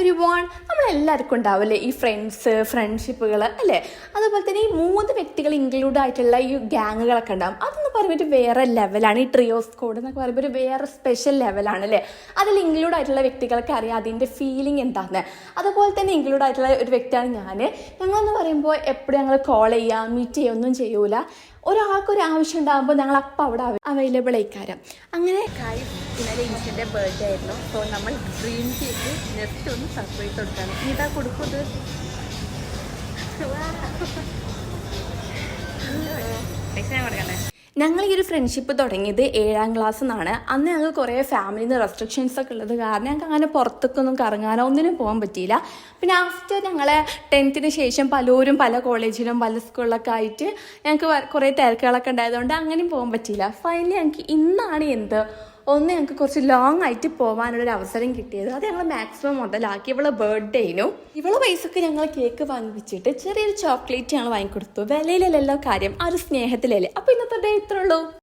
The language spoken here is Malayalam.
എവരിവൺ, നമ്മളെല്ലാവർക്കും ഉണ്ടാവില്ലേ ഈ ഫ്രണ്ട്ഷിപ്പുകൾ അല്ലേ? അതുപോലെ തന്നെ ഈ 3 വ്യക്തികൾ ഇൻക്ലൂഡ് ആയിട്ടുള്ള ഈ ഗ്യാങ്ങുകളൊക്കെ ഉണ്ടാകും. അതെന്ന് പറയുമ്പോൾ ഒരു വേറെ ലെവലാണ്. ഈ ട്രിയോ സ്ക്വാഡ് എന്നൊക്കെ പറയുമ്പോൾ ഒരു വേറെ സ്പെഷ്യൽ ലെവലാണ് അല്ലേ? അതിൽ ഇൻക്ലൂഡ് ആയിട്ടുള്ള വ്യക്തികൾക്ക് അറിയാം അതിൻ്റെ ഫീലിംഗ് എന്താണെന്ന്. അതുപോലെ തന്നെ ഇൻക്ലൂഡ് ആയിട്ടുള്ള ഒരു വ്യക്തിയാണ് ഞങ്ങളെന്ന് പറയുമ്പോൾ എപ്പോഴും ഞങ്ങൾ കോൾ ചെയ്യുക, മീറ്റ് ചെയ്യുക ഒന്നും ചെയ്യൂല. ഒരാൾക്കൊരു ആവശ്യം ഉണ്ടാകുമ്പോൾ ഞങ്ങൾ അപ്പം അവിടെ അവൈലബിൾ ആയിക്കാരം. അങ്ങനെ ഇന്നലെ ഇൻസിൻ്റെ ബർത്ത്ഡേ ആയിരുന്നു. സോ നമ്മൾ ഡ്രീം കേക്ക് ജസ്റ്റ് ഒന്ന് സർപ്രൈസ് കൊടുക്കാണ്. ഇതാ കൊടുക്കുന്നത്. ഞങ്ങൾ ഈ ഒരു ഫ്രണ്ട്ഷിപ്പ് തുടങ്ങിയത് 7ാം ക്ലാസ്സിൽ നിന്നാണ്. അന്ന് ഞങ്ങൾക്ക് കുറേ ഫാമിലിയിൽ നിന്ന് റെസ്ട്രിക്ഷൻസ് ഒക്കെ ഉള്ളത് കാരണം ഞങ്ങൾക്ക് അങ്ങനെ പുറത്തേക്കൊന്നും കറങ്ങാനോ ഒന്നിനും പോകാൻ പറ്റിയില്ല. പിന്നെ ആഫ്റ്റർ ഞങ്ങളെ 10th ശേഷം പലരും പല കോളേജിലും പല സ്കൂളിലൊക്കെ ആയിട്ട് ഞങ്ങൾക്ക് കുറേ തിരക്കുകളൊക്കെ ഉണ്ടായതുകൊണ്ട് അങ്ങനെയും പോകാൻ പറ്റിയില്ല. ഫൈനലി ഞങ്ങൾക്ക് ഇന്നാണ് ഞങ്ങൾക്ക് കുറച്ച് ലോങ് ആയിട്ട് പോകാനുള്ളൊരു അവസരം കിട്ടിയത്. അത് ഞങ്ങൾ മാക്സിമം മുതലാക്കി. ഇവളെ ബർത്ത്ഡേനും ഇവളെ പൈസക്ക് ഞങ്ങൾ കേക്ക് വാങ്ങിച്ചിട്ട് ചെറിയൊരു ചോക്ലേറ്റ് ഞങ്ങൾ വാങ്ങിക്കൊടുത്തു. വിലയിലല്ലോ കാര്യം, ആ ഒരു സ്നേഹത്തിലല്ലേ. അപ്പോൾ ഇന്നത്തെ ഡേ ഇത്രേ ഉള്ളൂ.